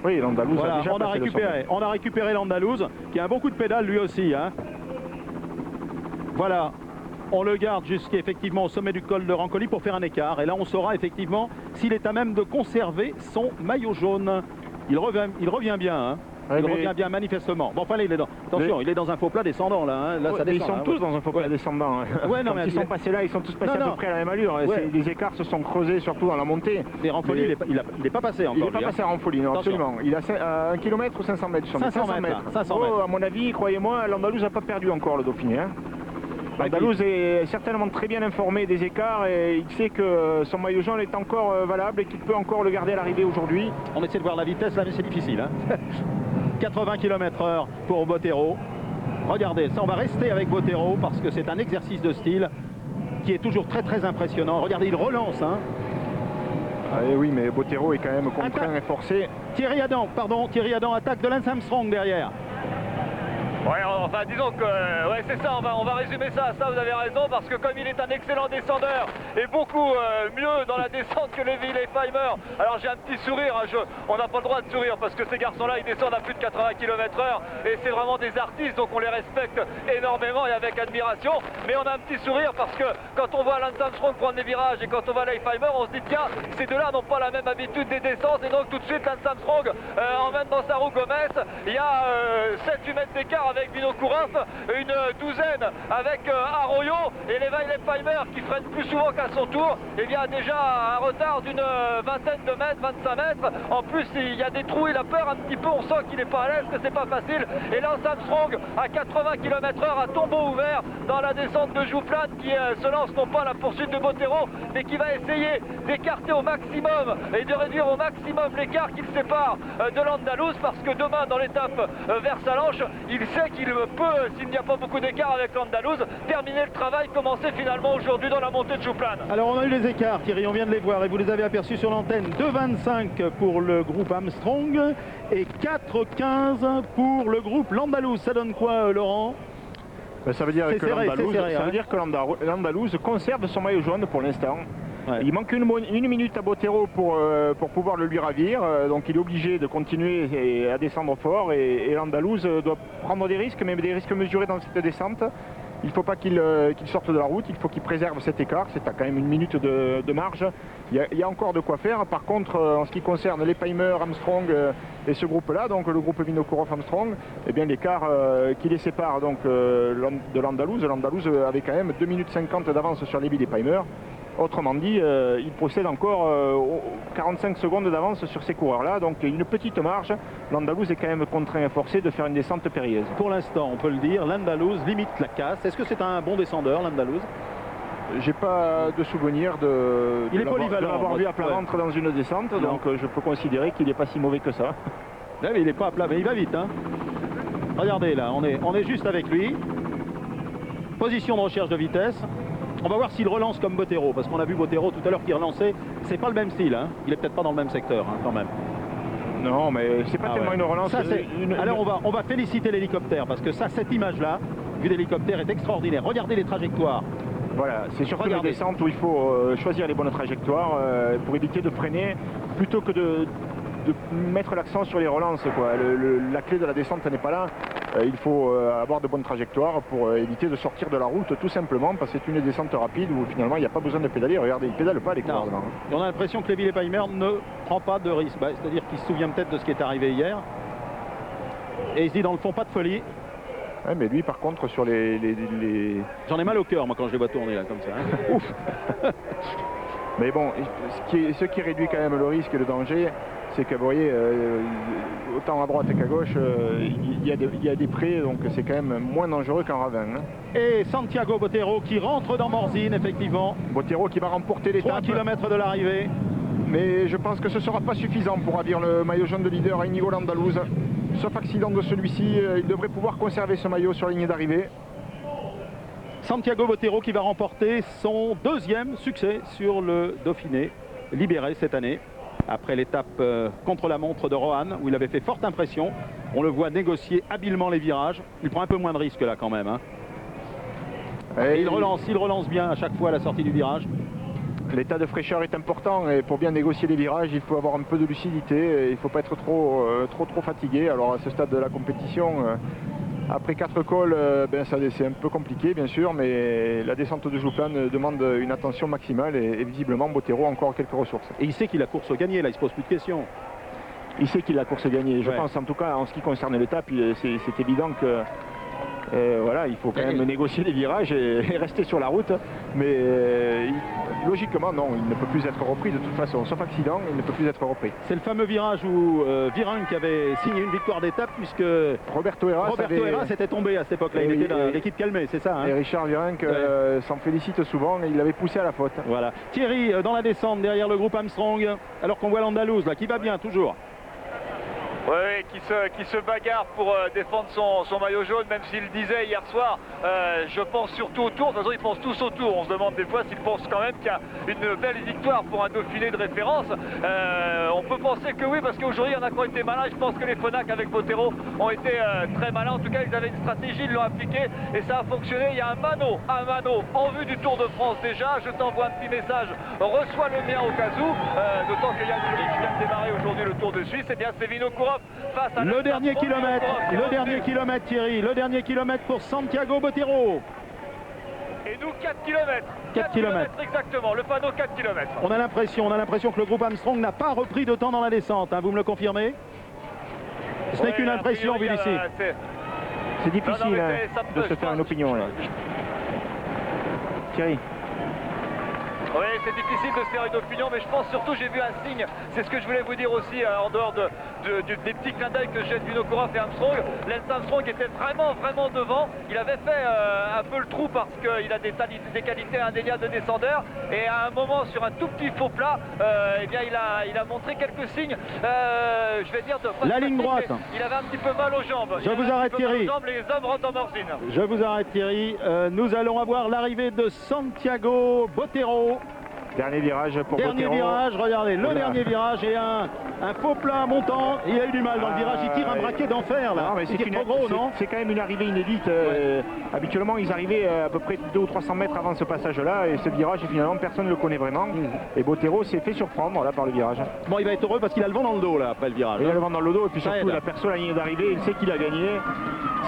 Oui, l'Andalouse voilà, a déjà passé le sommet. on a récupéré l'Andalouse, qui a un bon coup de pédale lui aussi. Hein. Voilà, on le garde jusqu'effectivement au sommet du col de Rancoli pour faire un écart. Et là, on saura effectivement s'il est à même de conserver son maillot jaune. Il revient bien, hein. Il revient bien manifestement. Bon, enfin, là, attention, il est dans un faux plat descendant là. Hein. Là, ça descend, ils sont tous dans un faux plat descendant. Ouais, non, mais ils sont passés là, ils sont tous passés à peu près à la même allure. Ouais. Les écarts se sont creusés surtout dans la montée. Et Rancoli, il n'est pas passé encore. Il n'est pas passé à Rancoli, non, absolument. Il a 1 km ou 500 mètres. 500 mètres. 500 mètres. À mon avis, croyez-moi, l'Andalouse n'a pas perdu encore le Dauphiné. Hein. L'Andalouse est certainement très bien informé des écarts et il sait que son maillot jaune est encore valable et qu'il peut encore le garder à l'arrivée aujourd'hui. On essaie de voir la vitesse là, mais c'est difficile. Hein. 80 km/h pour Bottero. Regardez, ça on va rester avec Bottero parce que c'est un exercice de style qui est toujours très très impressionnant. Regardez, il relance. Hein. Ah, oui, mais Bottero est quand même contraint et forcé. Thierry Adam attaque de Lance Armstrong derrière. Ouais, enfin disons que ouais, c'est ça, on va résumer ça, vous avez raison, parce que comme il est un excellent descendeur et beaucoup mieux dans la descente que Levi Leipheimer, alors j'ai un petit sourire, hein, on n'a pas le droit de sourire parce que ces garçons-là ils descendent à plus de 80 km/h et c'est vraiment des artistes, donc on les respecte énormément et avec admiration, mais on a un petit sourire parce que quand on voit Lance Armstrong prendre les virages et quand on voit Leipheimer, on se dit tiens, ces deux-là n'ont pas la même habitude des descentes et donc tout de suite Lance Armstrong emmène dans sa roue Gomez, il y a 7-8 mètres d'écart avec Vinokourov, une douzaine avec Arroyo et Levi Leipheimer qui freine plus souvent qu'à son tour, et bien déjà un retard d'une vingtaine de mètres, 25 mètres. En plus il y a des trous, il a peur un petit peu, on sent qu'il n'est pas à l'aise, que c'est pas facile. Et Lance Armstrong à 80 km/h à tombeau ouvert dans la descente de Jouplane qui se lance non pas à la poursuite de Bottero, mais qui va essayer d'écarter au maximum et de réduire au maximum l'écart qu'il sépare de l'Andalouse, parce que demain dans l'étape vers Salanches, il sait qu'il peut, s'il n'y a pas beaucoup d'écart avec l'Andalouse, terminer le travail commencé finalement aujourd'hui dans la montée de Jouplane. Alors on a eu les écarts, Thierry, on vient de les voir et vous les avez aperçus sur l'antenne. 2,25 pour le groupe Armstrong et 4,15 pour le groupe l'Andalouse. Ça donne quoi, Laurent? Ça veut dire que l'Andalouse conserve son maillot jaune pour l'instant. Ouais. Il manque une minute à Bottero pour pouvoir le lui ravir, donc il est obligé de continuer à descendre fort et l'Andalouse doit prendre des risques, mais des risques mesurés dans cette descente. Il ne faut pas qu'il sorte de la route, il faut qu'il préserve cet écart, c'est à quand même une minute de marge. Il y a encore de quoi faire. Par contre, en ce qui concerne Leipheimer, Armstrong et ce groupe-là, donc le groupe Vinokourov-Armstrong, eh bien l'écart qui les sépare donc, de l'Andalouse avait quand même 2 minutes 50 d'avance sur Levi Leipheimer. Autrement dit, il possède encore 45 secondes d'avance sur ces coureurs-là, donc une petite marge. L'Andalouse est quand même contraint et forcé de faire une descente périlleuse. Pour l'instant, on peut le dire, l'Andalouse limite la casse. Est-ce que c'est un bon descendeur, l'Andalouse? J'ai pas de souvenir de l'avoir vu à plat ventre dans une descente, non. Donc je peux considérer qu'il n'est pas si mauvais que ça. Là, mais il n'est pas à plat, mais il va vite. Hein. Regardez là, on est juste avec lui. Position de recherche de vitesse. On va voir s'il relance comme Bottero, parce qu'on a vu Bottero tout à l'heure qui relançait. C'est pas le même style, hein. Il est peut-être pas dans le même secteur, hein, quand même. Non, mais c'est pas tellement une relance. Ça, alors on va féliciter l'hélicoptère, parce que ça, cette image-là, vue d'hélicoptère, est extraordinaire. Regardez les trajectoires. Voilà, c'est surtout les descentes où il faut choisir les bonnes trajectoires pour éviter de freiner, plutôt que de mettre l'accent sur les relances, quoi. La clé de la descente n'est pas là. Il faut avoir de bonnes trajectoires pour éviter de sortir de la route, tout simplement, parce que c'est une descente rapide où finalement il n'y a pas besoin de pédaler. Regardez, il ne pédale pas les coureurs. Et on a l'impression que Levi Leipheimer ne prend pas de risque. C'est-à-dire qu'il se souvient peut-être de ce qui est arrivé hier. Et il se dit dans le fond, pas de folie. Ouais, mais lui par contre sur J'en ai mal au cœur moi quand je les vois tourner là comme ça. Hein. Ouf. Mais bon, ce qui réduit quand même le risque et le danger, c'est que vous voyez, autant à droite qu'à gauche, il y a des prés, donc c'est quand même moins dangereux qu'un ravin. Hein. Et Santiago Bottero qui rentre dans Morzine, effectivement. Bottero qui va remporter l'étape. 3 km de l'arrivée. Mais je pense que ce ne sera pas suffisant pour ravir le maillot jaune de leader à Inigo l'Andalouse. Sauf accident de celui-ci, il devrait pouvoir conserver ce maillot sur la ligne d'arrivée. Santiago Bottero qui va remporter son 2e succès sur le Dauphiné, libéré cette année. Après l'étape contre-la-montre de Roanne, où il avait fait forte impression. On le voit négocier habilement les virages. Il prend un peu moins de risques là quand même. Hein. Et il relance bien à chaque fois à la sortie du virage. L'état de fraîcheur est important et pour bien négocier les virages, il faut avoir un peu de lucidité. Et il ne faut pas être trop fatigué. Alors à ce stade de la compétition, après 4 cols, c'est un peu compliqué bien sûr, mais la descente de Jouplane demande une attention maximale et visiblement Bottero a encore quelques ressources. Et il sait qu'il a course gagnée, là il se pose plus de questions. Il sait qu'il a course gagnée. Je pense en tout cas en ce qui concerne l'étape, c'est évident que voilà, il faut quand même négocier les virages et rester sur la route. Mais logiquement, non, il ne peut plus être repris de toute façon. Sauf accident, il ne peut plus être repris. C'est le fameux virage où Virenque avait signé une victoire d'étape puisque Roberto Heras s'était tombé à cette époque-là. Il était dans l'équipe calmée, c'est ça. Et Richard Virenque s'en félicite souvent et il l'avait poussé à la faute. Voilà. Thierry dans la descente derrière le groupe Armstrong, alors qu'on voit l'Andalouse là qui va bien toujours. Oui, qui se bagarre pour défendre son maillot jaune, même s'il disait hier soir, je pense surtout au Tour. De toute façon, ils pensent tous au Tour. On se demande des fois s'ils pensent quand même qu'il y a une belle victoire pour un Dauphiné de référence. On peut penser que oui, parce qu'aujourd'hui, il y en a qui ont été malins. Je pense que les Phonak avec Bottero ont été très malins. En tout cas, ils avaient une stratégie, ils l'ont appliquée et ça a fonctionné. Il y a un mano en vue du Tour de France déjà. Je t'envoie un petit message. Reçois le mien au cas où. D'autant que Yann Ulrich vient de démarrer aujourd'hui le Tour de Suisse. Et bien, c'est Vinokourov. Le dernier kilomètre, Thierry, le dernier kilomètre pour Santiago Bottero. Et nous 4 km. 4 km exactement, le panneau 4 km. On a l'impression que le groupe Armstrong n'a pas repris de temps dans la descente, hein, vous me le confirmez? Ce n'est qu'une impression, vu d'ici. C'est difficile de se faire une opinion là. Thierry. Oui, c'est difficile de se faire une opinion, mais je pense surtout, j'ai vu un signe, c'est ce que je voulais vous dire aussi, en dehors des petits clins d'œil que jettent Vinokourov et Armstrong. Lance Armstrong était vraiment devant, il avait fait un peu le trou parce qu'il a des qualités indéniables de descendeur, et à un moment, sur un tout petit faux plat, eh bien, il a montré quelques signes, je vais dire, la ligne droite. Il avait un petit peu mal aux jambes. Je vous arrête, Thierry. Les hommes rentrent en morzine. Je vous arrête, Thierry. Nous allons avoir l'arrivée de Santiago Bottero. Dernier virage pour Bottero. Dernier virage, regardez, le dernier virage et un faux plat montant. Il a eu du mal dans le virage, il tire un braquet d'enfer là. C'est trop gros, non? C'est quand même une arrivée inédite. Habituellement, ils arrivaient à peu près 200 ou 300 mètres avant ce passage-là. Et ce virage, finalement, personne ne le connaît vraiment. Et Bottero s'est fait surprendre là, par le virage. Bon, il va être heureux parce qu'il a le vent dans le dos là, après le virage. Il a le vent dans le dos et puis surtout, la personne à la ligne d'arrivée, il sait qu'il a gagné.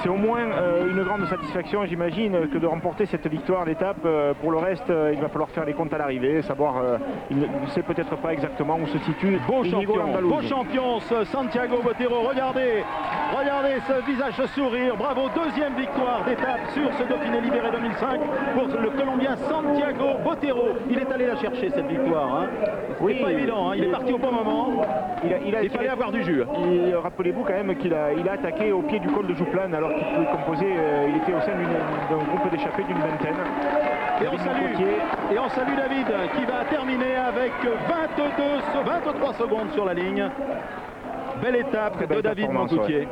C'est au moins une grande satisfaction, j'imagine, que de remporter cette victoire d'étape. Pour le reste, il va falloir faire les comptes à l'arrivée, savoir, il ne sait peut-être pas exactement où se situe. Beau champion, ce Santiago Bottero. Regardez ce visage, ce sourire. Bravo, deuxième victoire d'étape sur ce Dauphiné libéré 2005 pour le Colombien Santiago Bottero. Il est allé la chercher cette victoire. Hein. Oui, pas évident. Hein. Il est parti au bon moment. Il fallait avoir du jus. Rappelez-vous quand même qu'il a attaqué au pied du col de Jouplane alors qu'il pouvait composer. Il était au sein d'un groupe d'échappés d'une vingtaine. Et on salue David qui va terminer avec 23 secondes sur la ligne. Belle étape de David Moncoutier.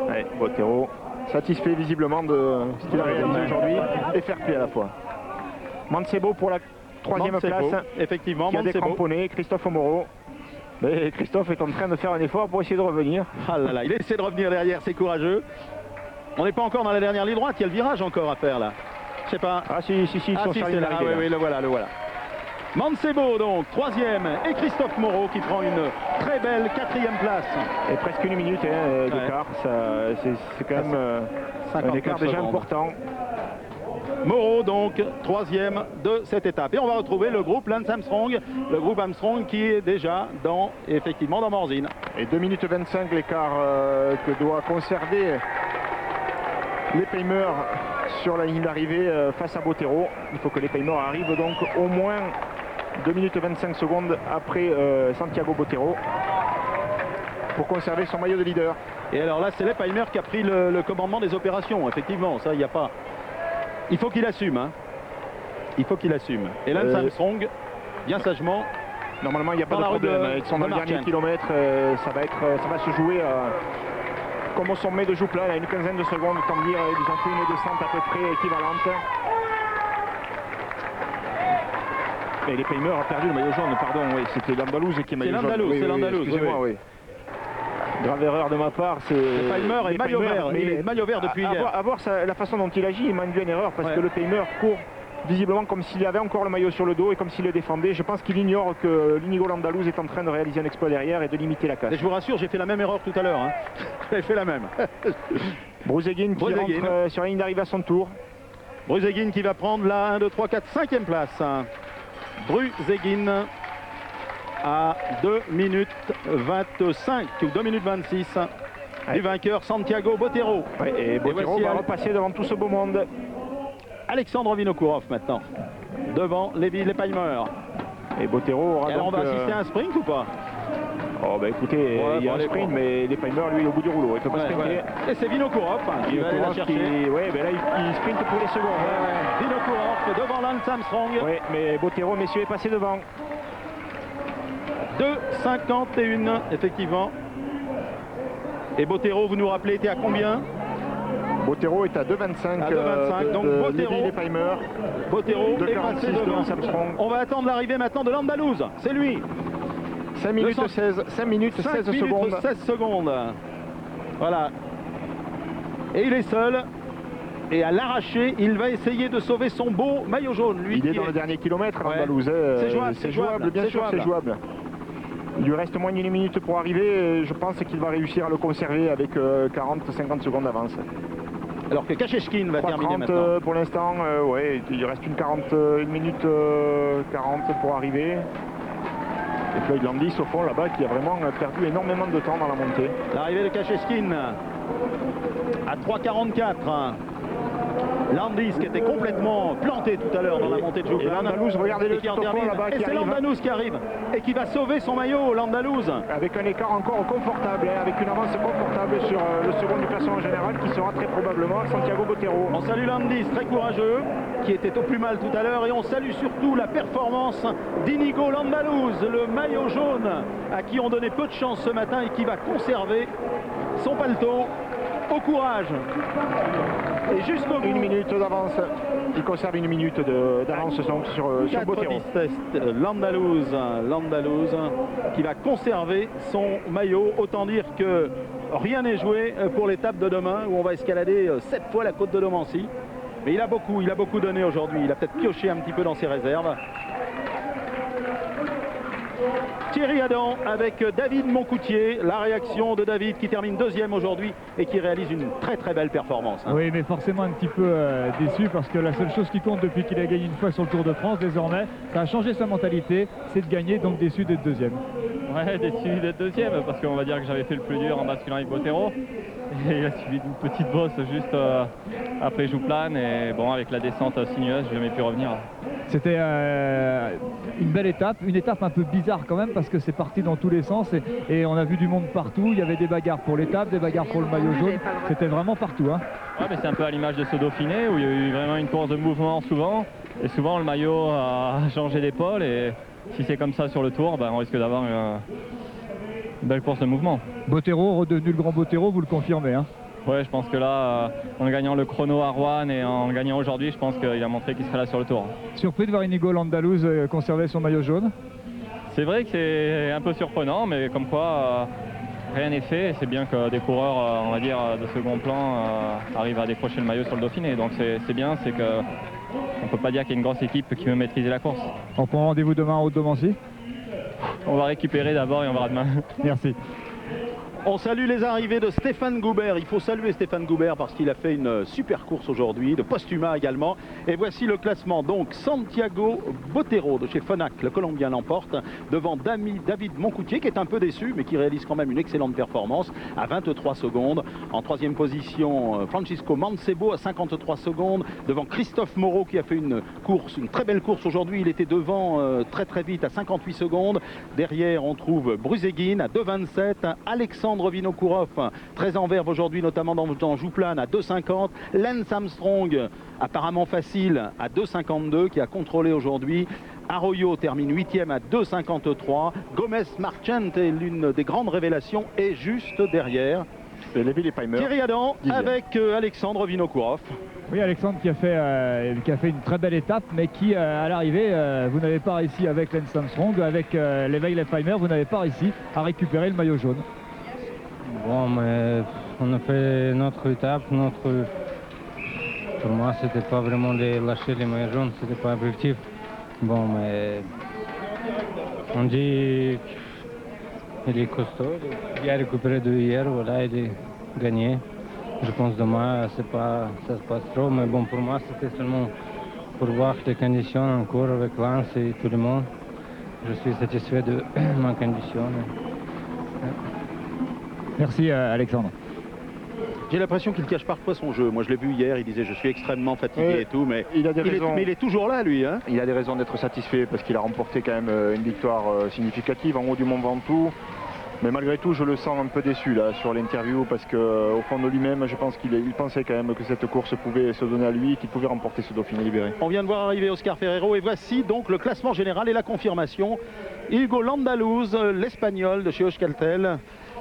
Ouais, Bottero satisfait visiblement de ce qu'il a réalisé aujourd'hui et fair play à la fois. Mancebo pour la troisième place. Effectivement, qui a décramponné Christophe Moreau. Mais Christophe est en train de faire un effort pour essayer de revenir. Ah là là, il essaie de revenir derrière, c'est courageux. On n'est pas encore dans la dernière ligne droite, il y a le virage encore à faire là. Je sais pas. Ah si, c'est là. Oui, le voilà. Mancebo donc, troisième, et Christophe Moreau qui prend une très belle quatrième place. Et presque une minute d'écart, c'est quand même un écart déjà important. Moreau donc troisième de cette étape. Et on va retrouver le groupe Lance Armstrong, le groupe Armstrong qui est déjà effectivement dans Morzine. Et 2 minutes 25 l'écart que doit conserver les Paymer sur la ligne d'arrivée face à Bottero. Il faut que les Paymer arrivent donc au moins 2 minutes 25 secondes après Santiago Bottero pour conserver son maillot de leader. Et alors là, c'est Paymer qui a pris le commandement des opérations. Effectivement, ça, il n'y a pas... Il faut qu'il assume. Hein. Il faut qu'il assume. Et Lance Armstrong, bien sagement... Normalement, il n'y a pas de problème. Ils sont dans le dernier kilomètre. Ça va se jouer comme au sommet de Jouplane à une quinzaine de secondes. Tant dire, ils ont fait une descente à peu près équivalente. Et les Paymer ont perdu le maillot jaune, pardon. Oui, c'était l'Andalouse qui est maillot jaune. C'est l'Andalouse, excusez-moi, oui. Grave erreur de ma part, c'est... Paymer est maillot vert depuis hier. À voir la façon dont il agit, il m'a induit une erreur parce que le Paymer court visiblement comme s'il avait encore le maillot sur le dos et comme s'il le défendait. Je pense qu'il ignore que l'Inigo Landalouz est en train de réaliser un exploit derrière et de limiter la casse. Et je vous rassure, j'ai fait la même erreur tout à l'heure. Hein. J'ai fait la même. Bruseguin qui rentre sur la ligne d'arrivée à son tour. Bruseguin qui va prendre la 1, 2, 3, 4, 5e place. Bruseguin à 2 minutes 25 ou 2 minutes 26 du vainqueur Santiago Botero. Et Botero va repasser devant tout ce beau monde. Alexandre Vinokourov maintenant devant Levi Leipheimer. Et Botero aura alors on va assister à un sprint ou pas? Oh bah écoutez, il y a un sprint, mais Leipheimer lui est au bout du rouleau. Il peut pas sprinter. Et c'est Vinokourov qui va aller la chercher. Ouais, ben là il sprinte pour les secondes. Vinokourov devant Lance Armstrong. Oui, mais Botero, messieurs, est passé devant. 2,51 effectivement. Et Botero, vous nous rappelez, était à combien? Botero est à 2,25. À 2,25. Donc Botero est passé devant. On va attendre l'arrivée maintenant de Landalouz. C'est lui. 5 minutes 16 secondes. 16 secondes. Voilà. Et il est seul. Et à l'arraché, il va essayer de sauver son beau maillot jaune. Lui, il est dans le dernier kilomètre, Landalouz. C'est jouable, bien sûr, c'est jouable. Il lui reste moins d'une minute pour arriver. Et je pense qu'il va réussir à le conserver avec 40-50 secondes d'avance. Alors que Kasheshkin va terminer maintenant. Pour l'instant, ouais, il reste une minute 40 pour arriver. Et Floyd Landis au fond là-bas qui a vraiment perdu énormément de temps dans la montée. L'arrivée de Kasheshkin à 3,44. Landis qui était complètement planté tout à l'heure dans la montée de Jouplan. Et Landalouz, regardez-le tout au fond là-bas. Et c'est Landalouz qui arrive et qui va sauver son maillot, Landalouz. Avec un écart encore confortable, avec une avance confortable sur le second du classement général qui sera très probablement Santiago Botero. On salue Landis, très courageux, qui était au plus mal tout à l'heure. Et on salue surtout la performance d'Inigo Landalouz, le maillot jaune, à qui on donnait peu de chance ce matin et qui va conserver son paletot. Au courage. Et jusqu'au bout. Une minute d'avance. Il conserve une minute d'avance sur Botero. Landalouz qui va conserver son maillot. Autant dire que rien n'est joué pour l'étape de demain où on va escalader 7 fois la côte de Domancy. Mais il a beaucoup donné aujourd'hui. Il a peut-être pioché un petit peu dans ses réserves. Thierry Adam avec David Moncoutier, la réaction de David qui termine deuxième aujourd'hui et qui réalise une très très belle performance. Oui, mais forcément un petit peu déçu parce que la seule chose qui compte depuis qu'il a gagné une fois sur le Tour de France désormais, ça a changé sa mentalité, c'est de gagner, donc déçu d'être deuxième. Ouais, déçu d'être deuxième parce qu'on va dire que j'avais fait le plus dur en basculant avec Botero. Et il a suivi d'une petite bosse juste après Jouplan et bon, avec la descente sinueuse, je n'ai jamais pu revenir. C'était une belle étape, une étape un peu bizarre quand même parce que c'est parti dans tous les sens et on a vu du monde partout. Il y avait des bagarres pour l'étape, des bagarres pour le maillot jaune, c'était vraiment partout. Hein. Ouais, mais c'est un peu à l'image de ce Dauphiné où il y a eu vraiment une course de mouvement souvent et souvent le maillot a changé d'épaule et si c'est comme ça sur le Tour, ben, on risque d'avoir une belle course de mouvement. Botero, redevenu le grand Botero, vous le confirmez hein? Ouais, je pense que là, en gagnant le chrono à Rouen et en gagnant aujourd'hui, je pense qu'il a montré qu'il serait là sur le Tour. Surpris de voir Inigo Landalouz conserver son maillot jaune? C'est vrai que c'est un peu surprenant, mais comme quoi rien n'est fait. C'est bien que des coureurs, on va dire, de second plan arrivent à décrocher le maillot sur le Dauphiné. Donc c'est bien, c'est que on ne peut pas dire qu'il y a une grosse équipe qui veut maîtriser la course. On prend rendez-vous demain en Haute-Domancy? On va récupérer d'abord et on verra demain. Merci. On salue les arrivées de Stéphane Goubert. Il faut saluer Stéphane Goubert parce qu'il a fait une super course aujourd'hui, de Postuma également. Et voici le classement. Donc Santiago Botero de chez Fonac, le Colombien l'emporte devant David Moncoutier qui est un peu déçu mais qui réalise quand même une excellente performance à 23 secondes. En troisième position, Francisco Mancebo à 53 secondes devant Christophe Moreau qui a fait une très belle course aujourd'hui. Il était devant très vite à 58 secondes. Derrière on trouve Bruseguin à 2,27, Alexandre Vinokourov, très en verve aujourd'hui, notamment dans Jouplan à 2,50. Lance Armstrong, apparemment facile, à 2,52, qui a contrôlé aujourd'hui. Arroyo termine 8e à 2,53. Gomez Marchant est l'une des grandes révélations et juste derrière. Thierry Adam avec Alexandre Vinokourov. Oui, Alexandre qui a fait une très belle étape, mais qui à l'arrivée, vous n'avez pas réussi avec Lance Armstrong, avec Levi Leipheimer, vous n'avez pas réussi à récupérer le maillot jaune. Bon, mais on a fait notre étape, Pour moi, c'était pas vraiment de lâcher les maillots jaunes, c'était pas objectif. Bon, mais on dit qu'il est costaud, il a récupéré de hier, voilà, il est gagné. Je pense demain, ça se passe trop, mais bon, pour moi, c'était seulement pour voir les conditions encore avec Lance et tout le monde. Je suis satisfait de ma condition. Merci Alexandre. J'ai l'impression qu'il cache parfois son jeu. Moi, je l'ai vu hier, il disait je suis extrêmement fatigué et tout, mais il a des raisons. Mais il est toujours là, lui. Hein. Il a des raisons d'être satisfait parce qu'il a remporté quand même une victoire significative en haut du Mont Ventoux. Mais malgré tout, je le sens un peu déçu là sur l'interview parce qu'au fond de lui-même, je pense qu'il pensait quand même que cette course pouvait se donner à lui, qu'il pouvait remporter ce Dauphiné libéré. On vient de voir arriver Oscar Ferrero et voici donc le classement général et la confirmation. Hugo Landaluz, l'Espagnol de chez Euskaltel,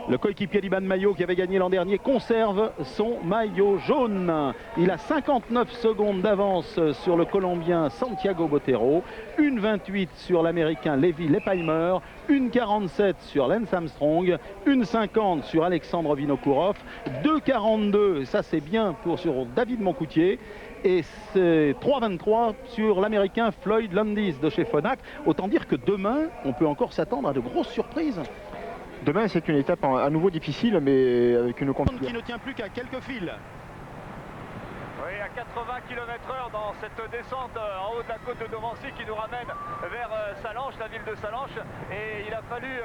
le coéquipier d'Iban Mayo qui avait gagné l'an dernier, conserve son maillot jaune. Il a 59 secondes d'avance sur le Colombien Santiago Botero, 1,28 sur l'Américain Levi Leipheimer, 1,47 sur Lance Armstrong, 1,50 sur Alexandre Vinokourov, 2,42, ça c'est bien sur David Moncoutier, et c'est 3,23 sur l'Américain Floyd Landis de chez Phonak. Autant dire que demain, on peut encore s'attendre à de grosses surprises. Demain, c'est une étape à nouveau difficile, mais avec une qui ne tient plus qu'à quelques fils. Oui, à 80 km/h dans cette descente en haut de la côte de Domancy qui nous ramène vers Sallanches, la ville de Sallanches. Et il a fallu,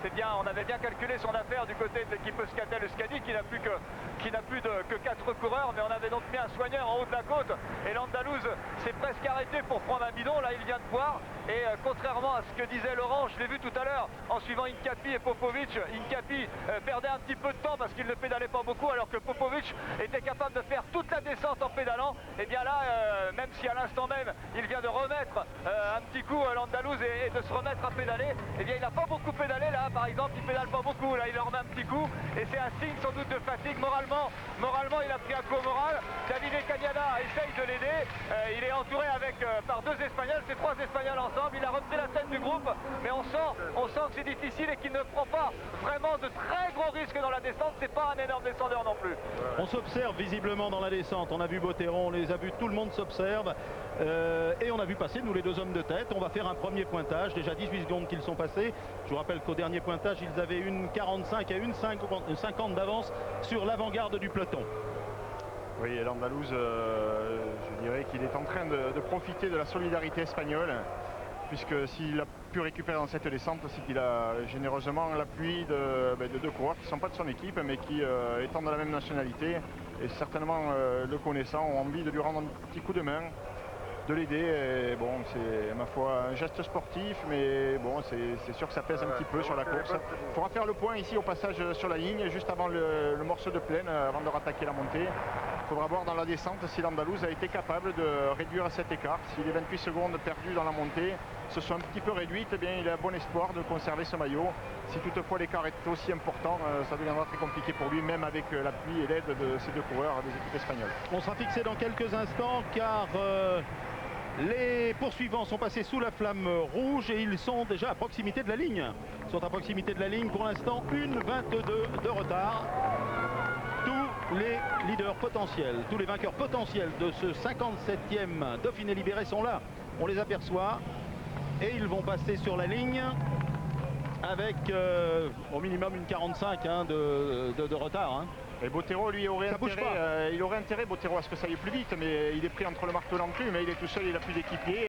c'est bien, on avait bien calculé son affaire du côté de l'équipe Euskaltel-Euskadi qui n'a plus que 4 coureurs, mais on avait donc mis un soigneur en haut de la côte. Et Landaluz s'est presque arrêté pour prendre un bidon, là il vient de boire. Et contrairement à ce que disait Laurent, je l'ai vu tout à l'heure en suivant Incapi et Popovic, Incapi perdait un petit peu de temps parce qu'il ne pédalait pas beaucoup, alors que Popovic était capable de faire toute la descente en pédalant. Et bien là, même si à l'instant même il vient de remettre un petit coup Landaluz et de se remettre à pédaler, et bien il n'a pas beaucoup pédalé là, par exemple il pédale pas beaucoup, là il en remet un petit coup et c'est un signe sans doute de fatigue. Moralement il a pris un coup au moral. Davide Cagnada essaye de l'aider, il est entouré par 2 Espagnols, c'est 3 Espagnols ensemble, il a repris la tête du groupe, mais on sent que c'est difficile et qu'il ne prend pas vraiment de très gros risques dans la descente, c'est pas un énorme descendeur non plus. On s'observe visiblement dans la descente, on a vu Botero, on les a vus, tout le monde s'observe et on a vu passer nous les 2 hommes de tête. On va faire un premier pointage, déjà 18 secondes qu'ils sont passés. Je vous rappelle qu'au dernier pointage ils avaient 1,45 et 1,50 d'avance sur l'avant-garde du peloton. Oui, et Landaluz, je dirais qu'il est en train de profiter de la solidarité espagnole, puisque s'il a pu récupérer dans cette descente, c'est qu'il a généreusement l'appui de 2 coureurs qui ne sont pas de son équipe, mais qui, étant de la même nationalité, et certainement le connaissant, ont envie de lui rendre un petit coup de main, de l'aider. Et bon, c'est ma foi un geste sportif, mais bon, c'est sûr que ça pèse un petit peu sur la course. Il faudra faire le point ici au passage sur la ligne, juste avant le morceau de plaine, avant de rattaquer la montée. Il faudra voir dans la descente si Landaluz a été capable de réduire cet écart. Si les 28 secondes perdues dans la montée se sont un petit peu réduites, eh bien, il a bon espoir de conserver ce maillot. Si toutefois l'écart est aussi important, ça deviendra très compliqué pour lui, même avec l'appui et l'aide de ces 2 coureurs des équipes espagnoles. On sera fixé dans quelques instants car les poursuivants sont passés sous la flamme rouge et ils sont déjà à proximité de la ligne. Ils sont à proximité de la ligne pour l'instant, 1,22 de retard. Tous les leaders potentiels, tous les vainqueurs potentiels de ce 57e Dauphiné libéré sont là. On les aperçoit et ils vont passer sur la ligne avec au minimum 1,45 de retard. Et Botero, lui, aurait intérêt, Botero, à ce que ça aille plus vite, mais il est pris entre le marteau et l'enclume, mais il est tout seul, il n'a plus d'équipier.